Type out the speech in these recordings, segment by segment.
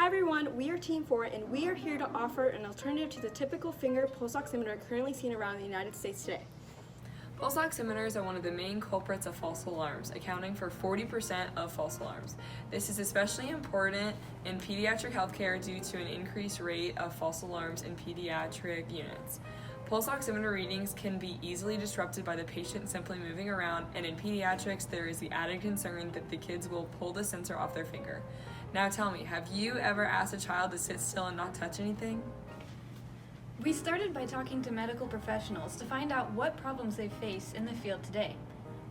everyone, we are Team 4 and we are here to offer an alternative to the typical finger pulse oximeter currently seen around the United States today. Pulse oximeters are one of the main culprits of false alarms, accounting for 40% of false alarms. This is especially important in pediatric healthcare due to an increased rate of false alarms in pediatric units. Pulse oximeter readings can be easily disrupted by the patient simply moving around, and in pediatrics there is the added concern that the kids will pull the sensor off their finger. Now tell me, have you ever asked a child to sit still and not touch anything? We started by talking to medical professionals to find out what problems they face in the field today.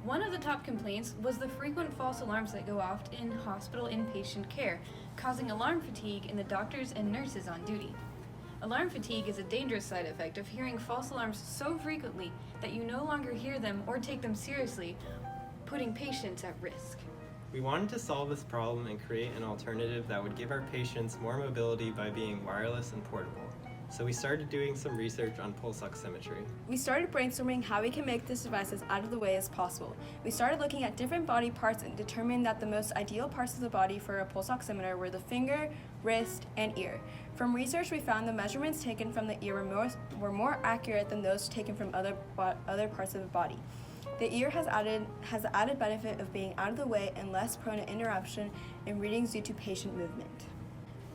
One of the top complaints was the frequent false alarms that go off in hospital inpatient care, causing alarm fatigue in the doctors and nurses on duty. Alarm fatigue is a dangerous side effect of hearing false alarms so frequently that you no longer hear them or take them seriously, putting patients at risk. We wanted to solve this problem and create an alternative that would give our patients more mobility by being wireless and portable. So we started doing some research on pulse oximetry. We started brainstorming how we can make this device as out of the way as possible. We started looking at different body parts and determined that the most ideal parts of the body for a pulse oximeter were the finger, wrist, and ear. From research, we found the measurements taken from the ear were more accurate than those taken from other parts of the body. The ear has the added benefit of being out of the way and less prone to interruption in readings due to patient movement.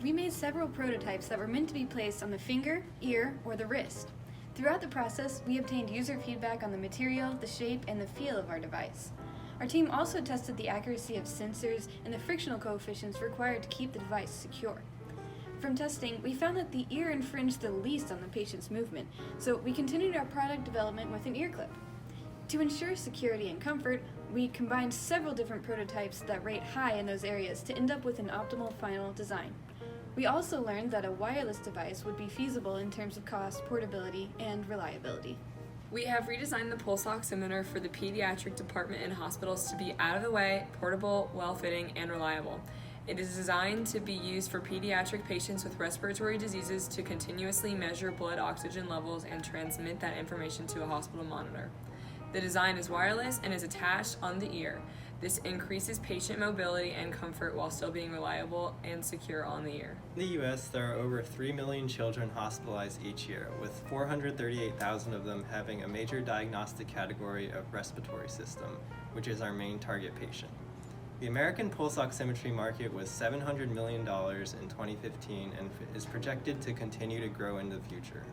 We made several prototypes that were meant to be placed on the finger, ear, or the wrist. Throughout the process, we obtained user feedback on the material, the shape, and the feel of our device. Our team also tested the accuracy of sensors and the frictional coefficients required to keep the device secure. From testing, we found that the ear infringed the least on the patient's movement, so we continued our product development with an ear clip. To ensure security and comfort, we combined several different prototypes that rate high in those areas to end up with an optimal final design. We also learned that a wireless device would be feasible in terms of cost, portability, and reliability. We have redesigned the pulse oximeter for the pediatric department in hospitals to be out of the way, portable, well-fitting, and reliable. It is designed to be used for pediatric patients with respiratory diseases to continuously measure blood oxygen levels and transmit that information to a hospital monitor. The design is wireless and is attached on the ear. This increases patient mobility and comfort while still being reliable and secure on the ear. In the US, there are over 3 million children hospitalized each year, with 438,000 of them having a major diagnostic category of respiratory system, which is our main target patient. The American pulse oximetry market was $700 million in 2015 and is projected to continue to grow in the future.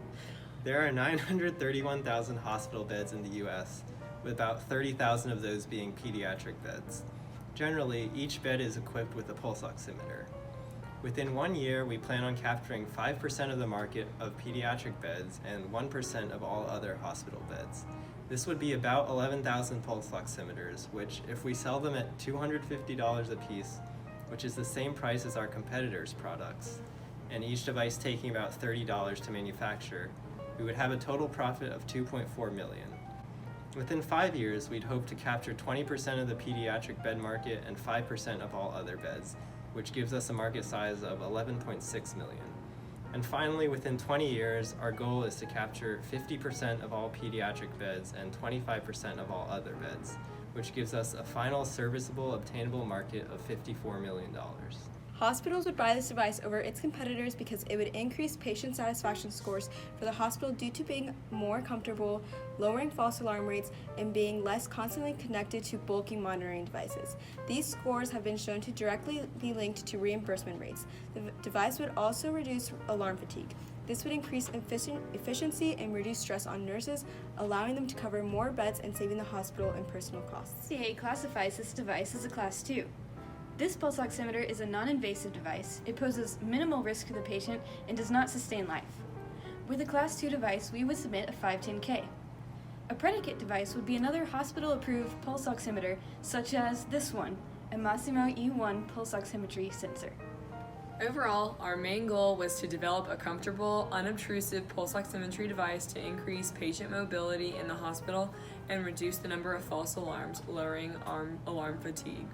There are 931,000 hospital beds in the US, with about 30,000 of those being pediatric beds. Generally, each bed is equipped with a pulse oximeter. Within 1 year, we plan on capturing 5% of the market of pediatric beds and 1% of all other hospital beds. This would be about 11,000 pulse oximeters, which, if we sell them at $250 a piece, which is the same price as our competitors' products, and each device taking about $30 to manufacture, we would have a total profit of $2.4 million. Within 5 years, we'd hope to capture 20% of the pediatric bed market and 5% of all other beds, which gives us a market size of 11.6 million. And finally, within 20 years, our goal is to capture 50% of all pediatric beds and 25% of all other beds, which gives us a final serviceable, obtainable market of $54 million. Hospitals would buy this device over its competitors because it would increase patient satisfaction scores for the hospital due to being more comfortable, lowering false alarm rates, and being less constantly connected to bulky monitoring devices. These scores have been shown to directly be linked to reimbursement rates. The device would also reduce alarm fatigue. This would increase efficiency and reduce stress on nurses, allowing them to cover more beds and saving the hospital in personal costs. FDA classifies this device as a Class 2. This pulse oximeter is a non-invasive device. It poses minimal risk to the patient and does not sustain life. With a Class 2 device, we would submit a 510(k). A predicate device would be another hospital-approved pulse oximeter, such as this one, a Masimo E1 pulse oximetry sensor. Overall, our main goal was to develop a comfortable, unobtrusive pulse oximetry device to increase patient mobility in the hospital and reduce the number of false alarms, lowering alarm fatigue.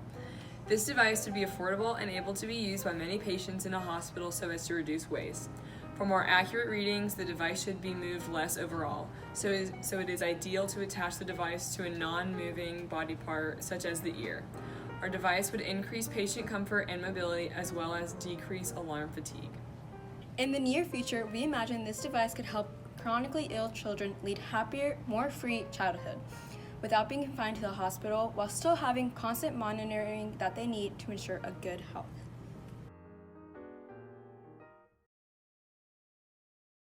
This device would be affordable and able to be used by many patients in a hospital so as to reduce waste. For more accurate readings, the device should be moved less overall, so it is ideal to attach the device to a non-moving body part such as the ear. Our device would increase patient comfort and mobility as well as decrease alarm fatigue. In the near future, we imagine this device could help chronically ill children lead happier, more free childhood without being confined to the hospital while still having constant monitoring that they need to ensure a good health.